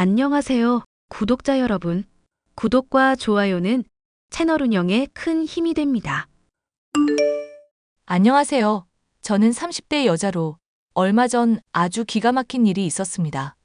안녕하세요, 구독자 여러분. 구독과 좋아요는 채널 운영에 큰 힘이 됩니다. 안녕하세요. 저는 30대 여자로 얼마 전 아주 기가 막힌 일이 있었습니다.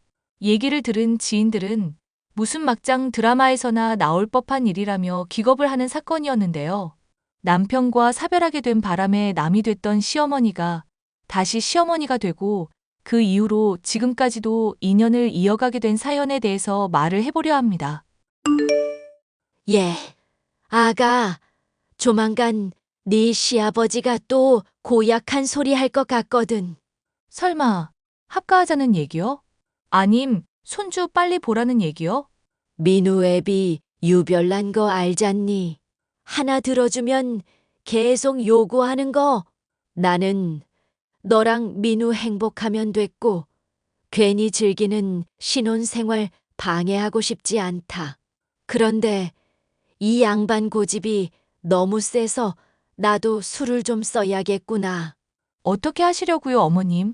얘기를 들은 지인들은 무슨 막장 드라마에서나 나올 법한 일이라며 기겁을 하는 사건이었는데요. 남편과 사별하게 된 바람에 남이 됐던 시어머니가 다시 시어머니가 되고 그 이후로 지금까지도 인연을 이어가게 된 사연에 대해서 말을 해보려 합니다. 예, 아가, 조만간 네 시아버지가 또 고약한 소리 할 것 같거든. 설마 합가하자는 얘기요? 아님 손주 빨리 보라는 얘기요? 민우 애비 유별난 거 알잖니? 하나 들어주면 계속 요구하는 거. 나는 너랑 민우 행복하면 됐고, 괜히 즐기는 신혼생활 방해하고 싶지 않다. 그런데 이 양반 고집이 너무 세서 나도 술을 좀 써야겠구나. 어떻게 하시려고요, 어머님?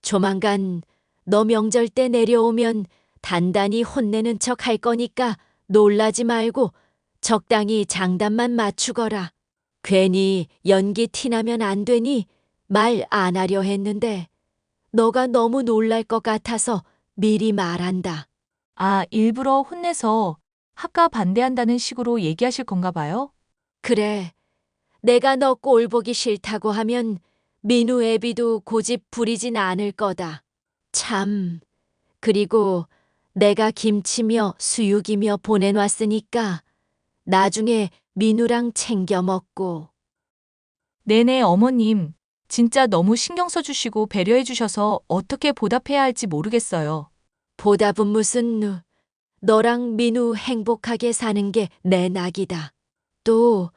조만간 너 명절 때 내려오면 단단히 혼내는 척 할 거니까 놀라지 말고 적당히 장단만 맞추거라. 괜히 연기 티나면 안 되니 말 안 하려 했는데 너가 너무 놀랄 것 같아서 미리 말한다. 아, 일부러 혼내서 합가 반대한다는 식으로 얘기하실 건가 봐요? 그래, 내가 너 꼴 보기 싫다고 하면 민우 애비도 고집 부리진 않을 거다. 참, 그리고 내가 김치며 수육이며 보내놨으니까 나중에 민우랑 챙겨 먹고. 네네, 어머님. 진짜 너무 신경 써주시고 배려해 주셔서 어떻게 보답해야 할지 모르겠어요. 보답은 무슨, 너랑 민우 행복하게 사는 게 내 낙이다. 또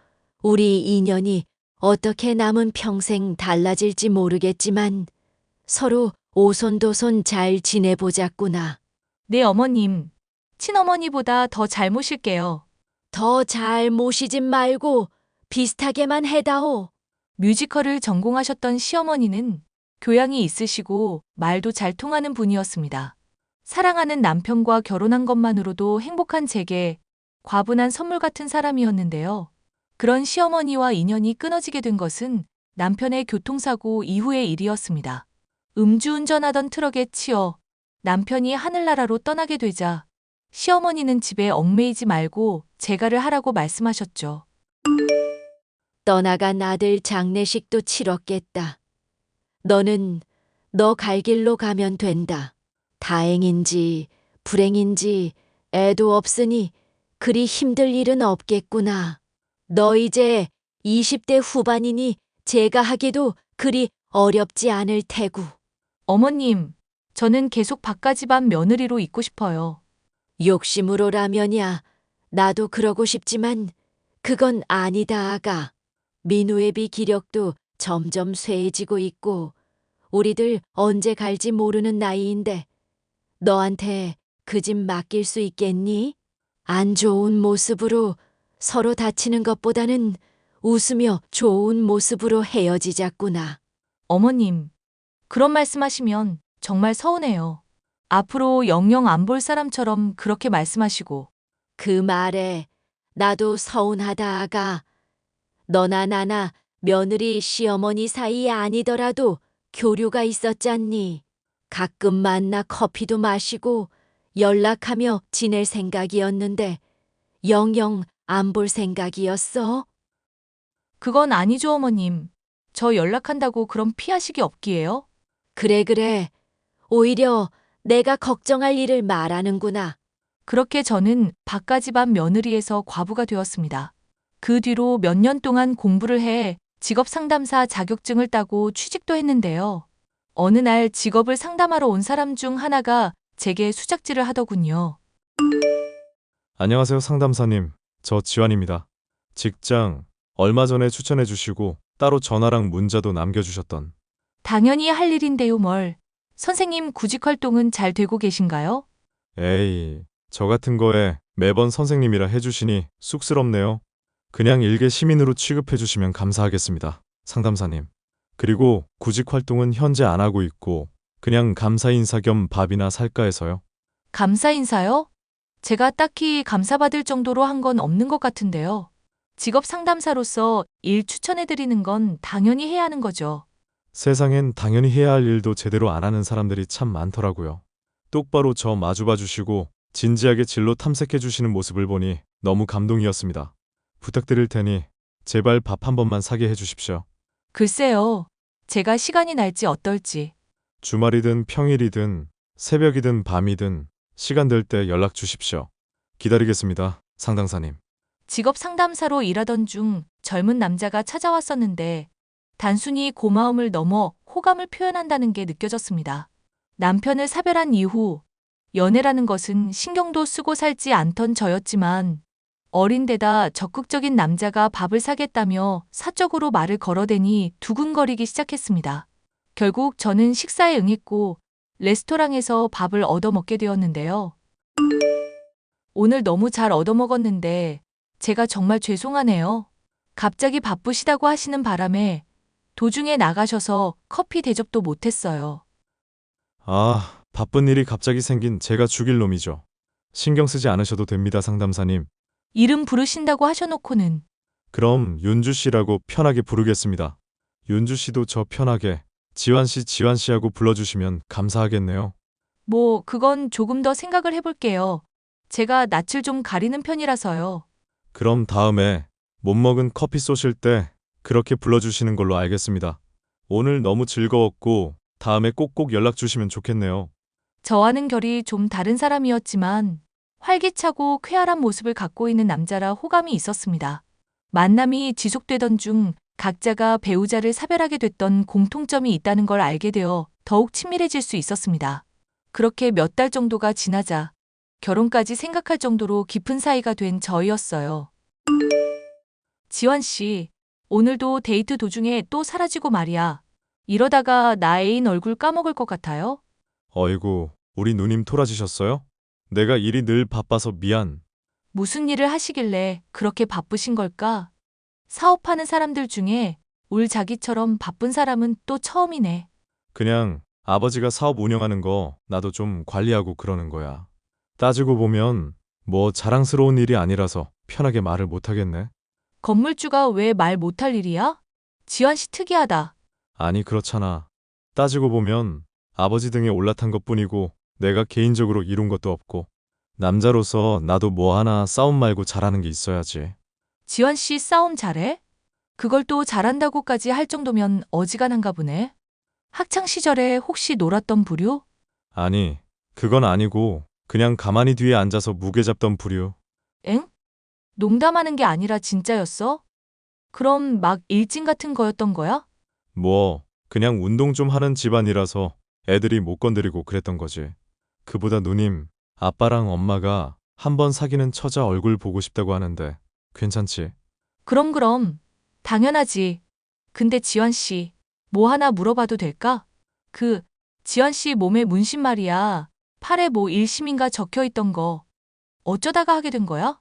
우리 인연이 어떻게 남은 평생 달라질지 모르겠지만 서로 오손도손 잘 지내보자꾸나. 네, 어머님. 친어머니보다 더 잘 모실게요. 더 잘 모시진 말고 비슷하게만 해다오. 뮤지컬을 전공하셨던 시어머니는 교양이 있으시고 말도 잘 통하는 분이었습니다. 사랑하는 남편과 결혼한 것만으로도 행복한 제게 과분한 선물 같은 사람이었는데요. 그런 시어머니와 인연이 끊어지게 된 것은 남편의 교통사고 이후의 일이었습니다. 음주운전하던 트럭에 치여 남편이 하늘나라로 떠나게 되자 시어머니는 집에 얽매이지 말고 재가를 하라고 말씀하셨죠. 떠나간 아들 장례식도 치렀겠다. 너는 너 갈 길로 가면 된다. 다행인지 불행인지 애도 없으니 그리 힘들 일은 없겠구나. 너 이제 20대 후반이니 제가 하기도 그리 어렵지 않을 테고. 어머님, 저는 계속 박가집안 며느리로 있고 싶어요. 욕심으로라면야 나도 그러고 싶지만 그건 아니다, 아가. 민우애비 기력도 점점 쇠해지고 있고 우리들 언제 갈지 모르는 나이인데 너한테 그 집 맡길 수 있겠니? 안 좋은 모습으로 서로 다치는 것보다는 웃으며 좋은 모습으로 헤어지자꾸나. 어머님, 그런 말씀하시면 정말 서운해요. 앞으로 영영 안 볼 사람처럼 그렇게 말씀하시고, 그 말에 나도 서운하다, 아가. 너나 나나 며느리 시어머니 사이 아니더라도 교류가 있었잖니. 가끔 만나 커피도 마시고 연락하며 지낼 생각이었는데 영영 안 볼 생각이었어? 그건 아니죠, 어머님. 저 연락한다고 그럼 피하시기 없기에요? 그래. 오히려 내가 걱정할 일을 말하는구나. 그렇게 저는 박가집안 며느리에서 과부가 되었습니다. 그 뒤로 몇 년 동안 공부를 해 직업 상담사 자격증을 따고 취직도 했는데요. 어느 날 직업을 상담하러 온 사람 중 하나가 제게 수작질을 하더군요. 안녕하세요, 상담사님. 저 지환입니다. 직장 얼마 전에 추천해 주시고 따로 전화랑 문자도 남겨주셨던. 당연히 할 일인데요, 뭘. 선생님 구직 활동은 잘 되고 계신가요? 에이, 저 같은 거에 매번 선생님이라 해주시니 쑥스럽네요. 그냥 일개 시민으로 취급해 주시면 감사하겠습니다, 상담사님. 그리고 구직 활동은 현재 안 하고 있고 그냥 감사 인사 겸 밥이나 살까 해서요. 감사 인사요? 제가 딱히 감사받을 정도로 한 건 없는 것 같은데요. 직업 상담사로서 일 추천해드리는 건 당연히 해야 하는 거죠. 세상엔 당연히 해야 할 일도 제대로 안 하는 사람들이 참 많더라고요. 똑바로 저 마주봐 주시고 진지하게 진로 탐색해 주시는 모습을 보니 너무 감동이었습니다. 부탁드릴 테니 제발 밥 한 번만 사게 해 주십시오. 글쎄요. 제가 시간이 날지 어떨지. 주말이든 평일이든 새벽이든 밤이든 시간 될 때 연락 주십시오. 기다리겠습니다, 상담사님. 직업 상담사로 일하던 중 젊은 남자가 찾아왔었는데 단순히 고마움을 넘어 호감을 표현한다는 게 느껴졌습니다. 남편을 사별한 이후 연애라는 것은 신경도 쓰고 살지 않던 저였지만 어린 데다 적극적인 남자가 밥을 사겠다며 사적으로 말을 걸어대니 두근거리기 시작했습니다. 결국 저는 식사에 응했고 레스토랑에서 밥을 얻어먹게 되었는데요. 오늘 너무 잘 얻어먹었는데 제가 정말 죄송하네요. 갑자기 바쁘시다고 하시는 바람에 도중에 나가셔서 커피 대접도 못했어요. 아, 바쁜 일이 갑자기 생긴 제가 죽일 놈이죠. 신경 쓰지 않으셔도 됩니다, 상담사님. 이름 부르신다고 하셔놓고는 그럼 윤주 씨라고 편하게 부르겠습니다. 윤주 씨도 저 편하게 지환 씨 하고 불러주시면 감사하겠네요. 뭐 그건 조금 더 생각을 해볼게요. 제가 낯을 좀 가리는 편이라서요. 그럼 다음에 못 먹은 커피 쏘실 때 그렇게 불러주시는 걸로 알겠습니다. 오늘 너무 즐거웠고 다음에 꼭꼭 연락 주시면 좋겠네요. 저와는 결이 좀 다른 사람이었지만 활기차고 쾌활한 모습을 갖고 있는 남자라 호감이 있었습니다. 만남이 지속되던 중 각자가 배우자를 사별하게 됐던 공통점이 있다는 걸 알게 되어 더욱 친밀해질 수 있었습니다. 그렇게 몇 달 정도가 지나자 결혼까지 생각할 정도로 깊은 사이가 된 저희였어요. 지환 씨, 오늘도 데이트 도중에 또 사라지고 말이야. 이러다가 나 애인 얼굴 까먹을 것 같아요? 어이구, 우리 누님 토라지셨어요? 내가 일이 늘 바빠서 미안. 무슨 일을 하시길래 그렇게 바쁘신 걸까? 사업하는 사람들 중에 울 자기처럼 바쁜 사람은 또 처음이네. 그냥 아버지가 사업 운영하는 거 나도 좀 관리하고 그러는 거야. 따지고 보면 뭐 자랑스러운 일이 아니라서 편하게 말을 못하겠네. 건물주가 왜 말 못할 일이야? 지환 씨 특이하다. 아니 그렇잖아. 따지고 보면 아버지 등에 올라탄 것뿐이고 내가 개인적으로 이룬 것도 없고 남자로서 나도 뭐 하나 싸움 말고 잘하는 게 있어야지. 지환 씨 싸움 잘해? 그걸 또 잘한다고까지 할 정도면 어지간한가 보네. 학창 시절에 혹시 놀았던 부류? 아니 그건 아니고 그냥 가만히 뒤에 앉아서 무게 잡던 부류. 엥? 농담하는 게 아니라 진짜였어? 그럼 막 일진 같은 거였던 거야? 뭐 그냥 운동 좀 하는 집안이라서 애들이 못 건드리고 그랬던 거지. 그보다 누님, 아빠랑 엄마가 한번 사귀는 처자 얼굴 보고 싶다고 하는데 괜찮지? 그럼. 당연하지. 근데 지환 씨, 뭐 하나 물어봐도 될까? 지환 씨 몸에 문신 말이야. 팔에 뭐 일심인가 적혀 있던 거. 어쩌다가 하게 된 거야?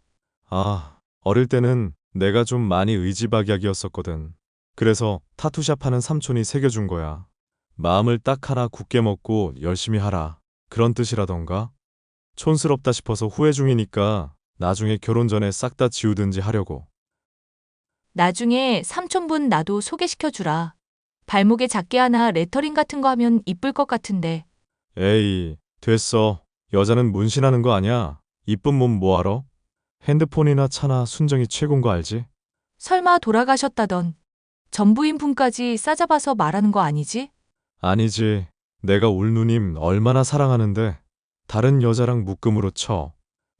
아, 어릴 때는 내가 좀 많이 의지박약이었었거든. 그래서 타투샵 하는 삼촌이 새겨준 거야. 마음을 딱 하나 굳게 먹고 열심히 하라. 그런 뜻이라던가. 촌스럽다 싶어서 후회 중이니까 나중에 결혼 전에 싹 다 지우든지 하려고. 나중에 삼촌분 나도 소개시켜 주라. 발목에 작게 하나 레터링 같은 거 하면 이쁠 것 같은데. 에이, 됐어. 여자는 문신하는 거 아니야. 이쁜 몸 뭐하러? 핸드폰이나 차나 순정이 최고인 거 알지? 설마 돌아가셨다던 전부인 분까지 싸잡아서 말하는 거 아니지? 아니지. 내가 울 누님 얼마나 사랑하는데 다른 여자랑 묶음으로 쳐.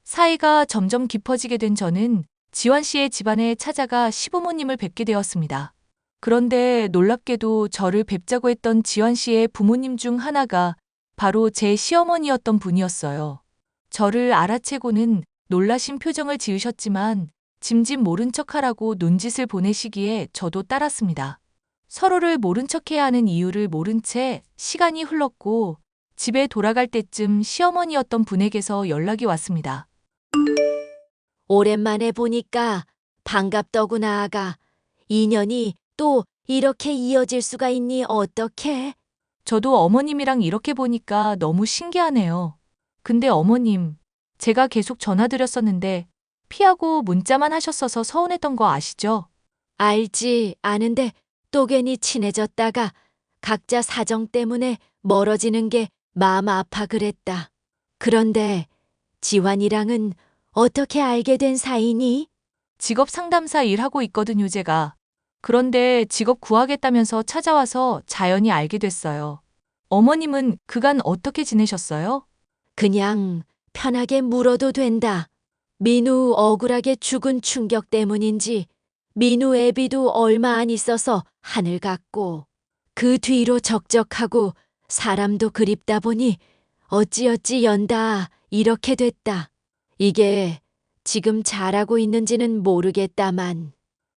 사이가 점점 깊어지게 된 저는 지환 씨의 집안에 찾아가 시부모님을 뵙게 되었습니다. 그런데 놀랍게도 저를 뵙자고 했던 지환 씨의 부모님 중 하나가 바로 제 시어머니였던 분이었어요. 저를 알아채고는 놀라신 표정을 지으셨지만 짐짓 모른 척하라고 눈짓을 보내시기에 저도 따랐습니다. 서로를 모른 척해야 하는 이유를 모른 채 시간이 흘렀고 집에 돌아갈 때쯤 시어머니였던 분에게서 연락이 왔습니다. 오랜만에 보니까 반갑더구나, 아가. 인연이 또 이렇게 이어질 수가 있니 어떡해? 저도 어머님이랑 이렇게 보니까 너무 신기하네요. 근데 어머님, 제가 계속 전화드렸었는데 피하고 문자만 하셨어서 서운했던 거 아시죠? 알지, 아는데 또 괜히 친해졌다가 각자 사정 때문에 멀어지는 게 마음 아파 그랬다. 그런데 지환이랑은 어떻게 알게 된 사이니? 직업 상담사 일하고 있거든요, 제가. 그런데 직업 구하겠다면서 찾아와서 자연히 알게 됐어요. 어머님은 그간 어떻게 지내셨어요? 그냥 편하게 물어도 된다. 민우 억울하게 죽은 충격 때문인지 민우 애비도 얼마 안 있어서 하늘 갔고 그 뒤로 적적하고 사람도 그립다 보니 어찌어찌 연다 이렇게 됐다. 이게 지금 잘하고 있는지는 모르겠다만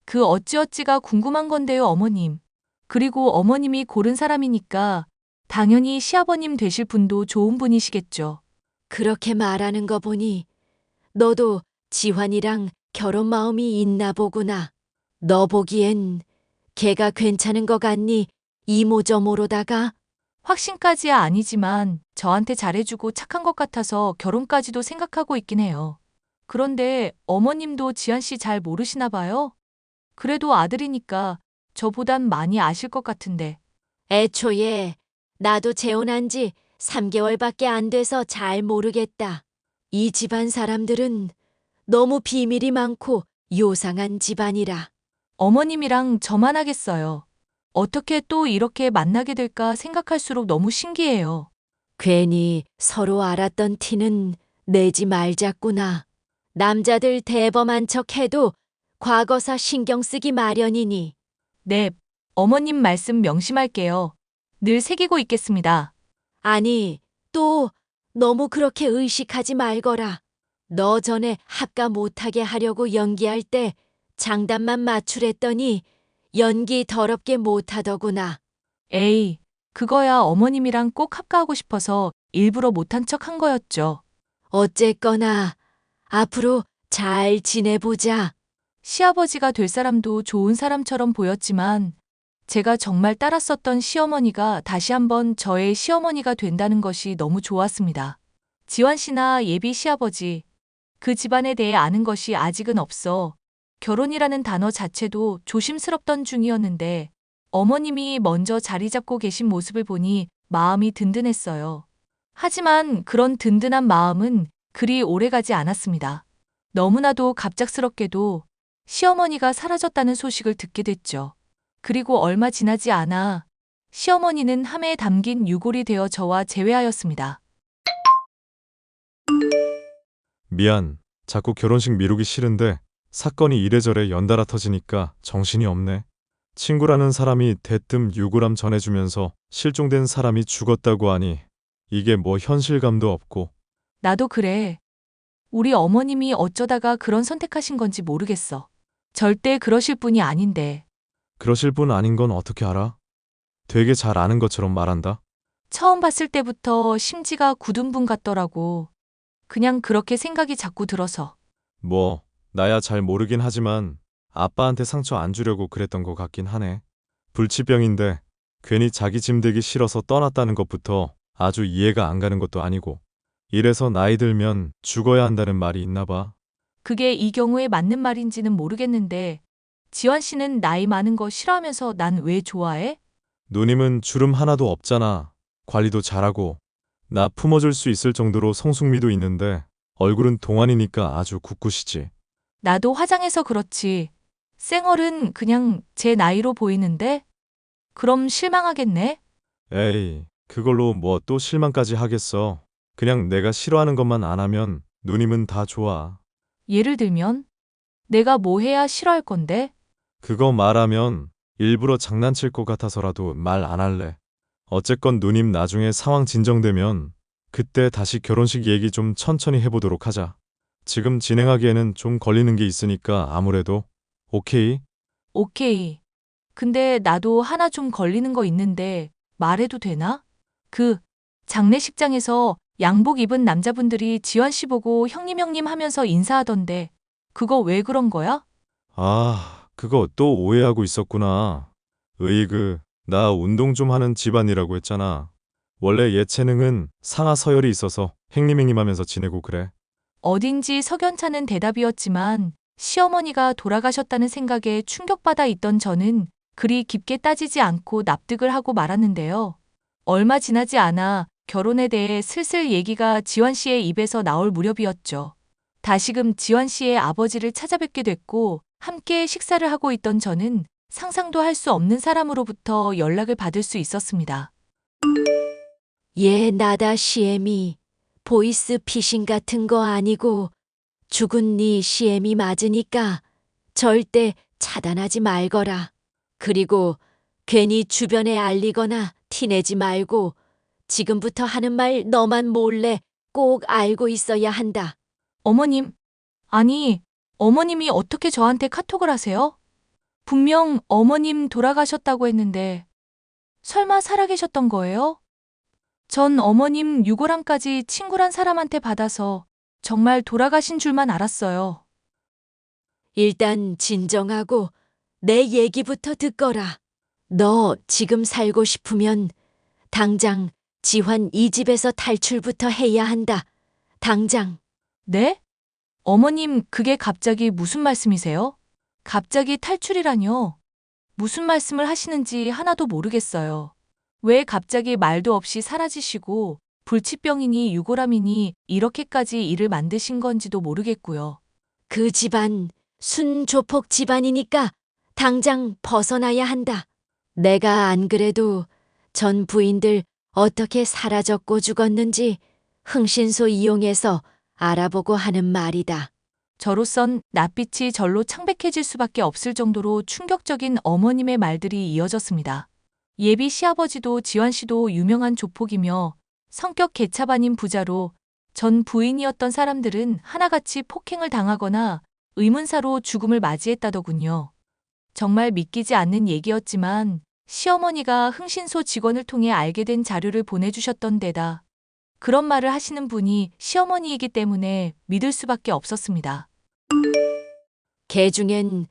그 어찌어찌가 궁금한 건데요, 어머님. 그리고 어머님이 고른 사람이니까 당연히 시아버님 되실 분도 좋은 분이시겠죠. 그렇게 말하는 거 보니 너도 지환이랑 결혼 마음이 있나 보구나. 너 보기엔 걔가 괜찮은 거 같니? 이모저모로다가 확신까지야 아니지만 저한테 잘해주고 착한 것 같아서 결혼까지도 생각하고 있긴 해요. 그런데 어머님도 지한 씨 잘 모르시나 봐요? 그래도 아들이니까 저보단 많이 아실 것 같은데. 애초에 나도 재혼한 지 3개월밖에 안 돼서 잘 모르겠다. 이 집안 사람들은 너무 비밀이 많고 요상한 집안이라. 어머님이랑 저만 하겠어요. 어떻게 또 이렇게 만나게 될까 생각할수록 너무 신기해요. 괜히 서로 알았던 티는 내지 말자꾸나. 남자들 대범한 척 해도 과거사 신경 쓰기 마련이니. 네, 어머님 말씀 명심할게요. 늘 새기고 있겠습니다. 아니, 또 너무 그렇게 의식하지 말거라. 너 전에 합가 못하게 하려고 연기할 때 장단만 맞추랬더니 연기 더럽게 못하더구나. 에이, 그거야 어머님이랑 꼭 합가하고 싶어서 일부러 못한 척 한 거였죠. 어쨌거나 앞으로 잘 지내보자. 시아버지가 될 사람도 좋은 사람처럼 보였지만 제가 정말 따랐었던 시어머니가 다시 한번 저의 시어머니가 된다는 것이 너무 좋았습니다. 지환 씨나 예비 시아버지, 그 집안에 대해 아는 것이 아직은 없어 결혼이라는 단어 자체도 조심스럽던 중이었는데 어머님이 먼저 자리 잡고 계신 모습을 보니 마음이 든든했어요. 하지만 그런 든든한 마음은 그리 오래가지 않았습니다. 너무나도 갑작스럽게도 시어머니가 사라졌다는 소식을 듣게 됐죠. 그리고 얼마 지나지 않아 시어머니는 함에 담긴 유골이 되어 저와 재회하였습니다. 미안. 자꾸 결혼식 미루기 싫은데 사건이 이래저래 연달아 터지니까 정신이 없네. 친구라는 사람이 대뜸 유골함 전해주면서 실종된 사람이 죽었다고 하니 이게 뭐 현실감도 없고. 나도 그래. 우리 어머님이 어쩌다가 그런 선택하신 건지 모르겠어. 절대 그러실 분이 아닌데. 그러실 분 아닌 건 어떻게 알아? 되게 잘 아는 것처럼 말한다. 처음 봤을 때부터 심지가 굳은 분 같더라고. 그냥 그렇게 생각이 자꾸 들어서. 뭐 나야 잘 모르긴 하지만 아빠한테 상처 안 주려고 그랬던 것 같긴 하네. 불치병인데 괜히 자기 짐 되기 싫어서 떠났다는 것부터 아주 이해가 안 가는 것도 아니고. 이래서 나이 들면 죽어야 한다는 말이 있나 봐. 그게 이 경우에 맞는 말인지는 모르겠는데 지환 씨는 나이 많은 거 싫어하면서 난 왜 좋아해? 누님은 주름 하나도 없잖아. 관리도 잘하고. 나 품어줄 수 있을 정도로 성숙미도 있는데 얼굴은 동안이니까 아주 굳굿이지. 나도 화장해서 그렇지. 쌩얼은 그냥 제 나이로 보이는데? 그럼 실망하겠네? 에이, 그걸로 뭐 또 실망까지 하겠어. 그냥 내가 싫어하는 것만 안 하면 누님은 다 좋아. 예를 들면? 내가 뭐 해야 싫어할 건데? 그거 말하면 일부러 장난칠 것 같아서라도 말 안 할래. 어쨌건 누님 나중에 상황 진정되면 그때 다시 결혼식 얘기 좀 천천히 해보도록 하자. 지금 진행하기에는 좀 걸리는 게 있으니까 아무래도. 오케이? 오케이. 근데 나도 하나 좀 걸리는 거 있는데 말해도 되나? 그 장례식장에서 양복 입은 남자분들이 지환 씨 보고 형님 하면서 인사하던데 그거 왜 그런 거야? 아, 그거 또 오해하고 있었구나. 으이그, 나 운동 좀 하는 집안이라고 했잖아. 원래 예체능은 상하 서열이 있어서 행림행림하면서 지내고 그래. 어딘지 석연찮은 대답이었지만 시어머니가 돌아가셨다는 생각에 충격받아 있던 저는 그리 깊게 따지지 않고 납득을 하고 말았는데요. 얼마 지나지 않아 결혼에 대해 슬슬 얘기가 지환 씨의 입에서 나올 무렵이었죠. 다시금 지환 씨의 아버지를 찾아뵙게 됐고 함께 식사를 하고 있던 저는 상상도 할 수 없는 사람으로부터 연락을 받을 수 있었습니다. 얘 나다 시엠이 보이스 피싱 같은 거 아니고 죽은 네 시엠이 맞으니까 절대 차단하지 말거라. 그리고 괜히 주변에 알리거나 티내지 말고 지금부터 하는 말 너만 몰래 꼭 알고 있어야 한다. 어머님, 아니, 어머님이 어떻게 저한테 카톡을 하세요? 분명 어머님 돌아가셨다고 했는데 설마 살아계셨던 거예요? 전 어머님 유골함까지 친구란 사람한테 받아서 정말 돌아가신 줄만 알았어요. 일단 진정하고 내 얘기부터 듣거라. 너 지금 살고 싶으면 당장 지환 이 집에서 탈출부터 해야 한다. 당장. 네? 어머님, 그게 갑자기 무슨 말씀이세요? 갑자기 탈출이라뇨? 무슨 말씀을 하시는지 하나도 모르겠어요. 왜 갑자기 말도 없이 사라지시고 불치병이니 유골함이니 이렇게까지 일을 만드신 건지도 모르겠고요. 그 집안 순조폭 집안이니까 당장 벗어나야 한다. 내가 안 그래도 전 부인들 어떻게 사라졌고 죽었는지 흥신소 이용해서 알아보고 하는 말이다. 저로선 낯빛이 절로 창백해질 수밖에 없을 정도로 충격적인 어머님의 말들이 이어졌습니다. 예비 시아버지도 지환 씨도 유명한 조폭이며 성격 개차반인 부자로 전 부인이었던 사람들은 하나같이 폭행을 당하거나 의문사로 죽음을 맞이했다더군요. 정말 믿기지 않는 얘기였지만 시어머니가 흥신소 직원을 통해 알게 된 자료를 보내주셨던 데다 그런 말을 하시는 분이 시어머니이기 때문에 믿을 수밖에 없었습니다. 걔 중엔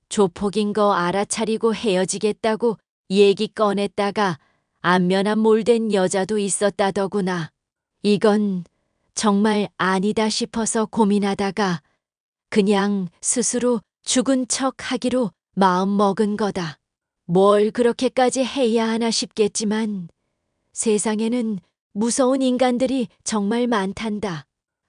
조폭인 거 알아차리고 헤어지겠다고 얘기 꺼냈다가 안면한 몰된 여자도 있었다더구나. 이건 정말 아니다 싶어서 고민하다가 그냥 스스로 죽은 척 하기로 마음 먹은 거다. 뭘 그렇게까지 해야 하나 싶겠지만 세상에는 무서운 인간들이 정말 많단다.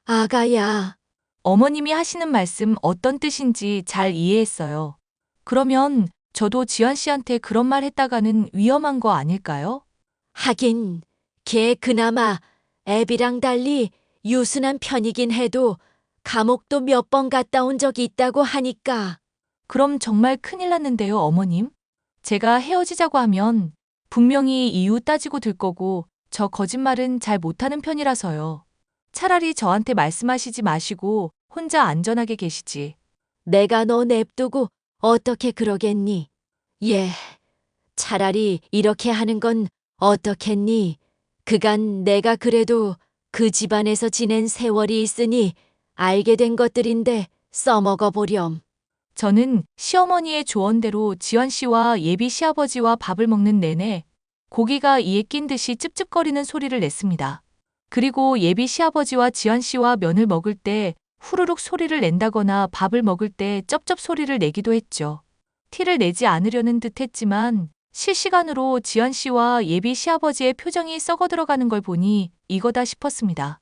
아가야. 어머님이 하시는 말씀 어떤 뜻인지 잘 이해했어요. 그러면 저도 지환 씨한테 그런 말 했다가는 위험한 거 아닐까요? 하긴 걔 그나마 애비랑 달리 유순한 편이긴 해도 감옥도 몇 번 갔다 온 적이 있다고 하니까. 그럼 정말 큰일 났는데요, 어머님. 제가 헤어지자고 하면 분명히 이유 따지고 들 거고 저 거짓말은 잘 못하는 편이라서요. 차라리 저한테 말씀하시지 마시고 혼자 안전하게 계시지. 내가 너 냅두고 어떻게 그러겠니? 예, 차라리 이렇게 하는 건 어떻겠니? 그간 내가 그래도 그 집안에서 지낸 세월이 있으니 알게 된 것들인데 써먹어 보렴. 저는 시어머니의 조언대로 지환 씨와 예비 시아버지와 밥을 먹는 내내 고기가 이에 낀 듯이 찝찝거리는 소리를 냈습니다. 그리고 예비 시아버지와 지환 씨와 면을 먹을 때 후루룩 소리를 낸다거나 밥을 먹을 때 쩝쩝 소리를 내기도 했죠. 티를 내지 않으려는 듯 했지만 실시간으로 지환 씨와 예비 시아버지의 표정이 썩어 들어가는 걸 보니 이거다 싶었습니다.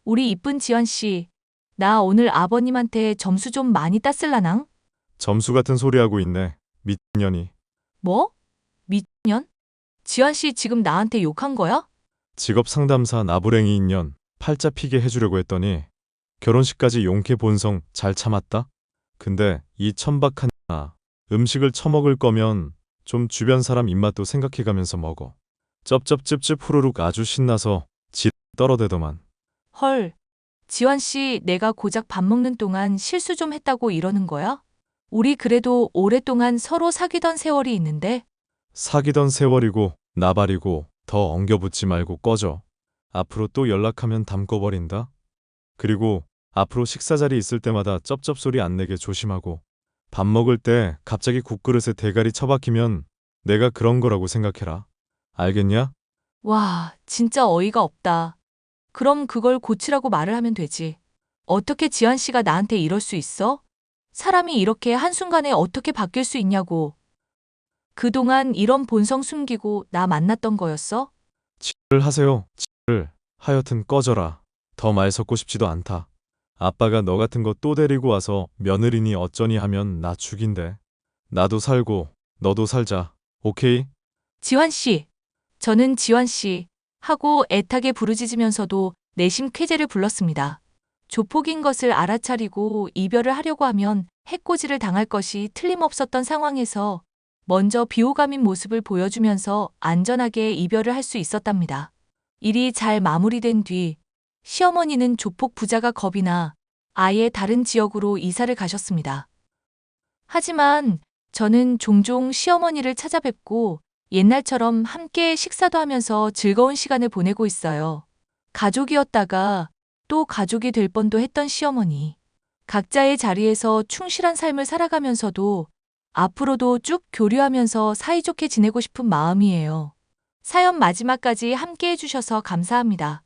우리 이쁜 지환 씨, 나 오늘 아버님한테 점수 좀 많이 땄을라낭? 점수 같은 소리 하고 있네. 미친년이. 뭐? 미년? 지환 씨 지금 나한테 욕한 거야? 직업 상담사 나부랭이 인연 팔자 피게 해주려고 했더니 결혼식까지 용케 본성 잘 참았다? 근데 이 천박한 음식을 처먹을 거면 좀 주변 사람 입맛도 생각해가면서 먹어. 쩝쩝찝찝 후루룩 아주 신나서 지 떨어대더만. 헐, 지환 씨 내가 고작 밥 먹는 동안 실수 좀 했다고 이러는 거야? 우리 그래도 오랫동안 서로 사귀던 세월이 있는데? 사귀던 세월이고 나발이고 더 엉겨붙지 말고 꺼져. 앞으로 또 연락하면 담궈버린다. 그리고 앞으로 식사 자리 있을 때마다 쩝쩝 소리 안 내게 조심하고 밥 먹을 때 갑자기 국그릇에 대가리 처박히면 내가 그런 거라고 생각해라. 알겠냐? 와, 진짜 어이가 없다. 그럼 그걸 고치라고 말을 하면 되지. 어떻게 지환 씨가 나한테 이럴 수 있어? 사람이 이렇게 한순간에 어떻게 바뀔 수 있냐고. 그동안 이런 본성 숨기고 나 만났던 거였어? 를 하세요. 를. 하여튼 꺼져라. 더 말 섞고 싶지도 않다. 아빠가 너 같은 거 또 데리고 와서 며느리니 어쩌니 하면 나 죽인대. 나도 살고 너도 살자. 오케이? 지환 씨. 저는 지환 씨. 하고 애타게 부르짖으면서도 내심 쾌재를 불렀습니다. 조폭인 것을 알아차리고 이별을 하려고 하면 해코지를 당할 것이 틀림없었던 상황에서 먼저 비호감인 모습을 보여주면서 안전하게 이별을 할 수 있었답니다. 일이 잘 마무리된 뒤 시어머니는 조폭 부자가 겁이 나 아예 다른 지역으로 이사를 가셨습니다. 하지만 저는 종종 시어머니를 찾아뵙고 옛날처럼 함께 식사도 하면서 즐거운 시간을 보내고 있어요. 가족이었다가 또 가족이 될 뻔도 했던 시어머니. 각자의 자리에서 충실한 삶을 살아가면서도 앞으로도 쭉 교류하면서 사이좋게 지내고 싶은 마음이에요. 사연 마지막까지 함께 해주셔서 감사합니다.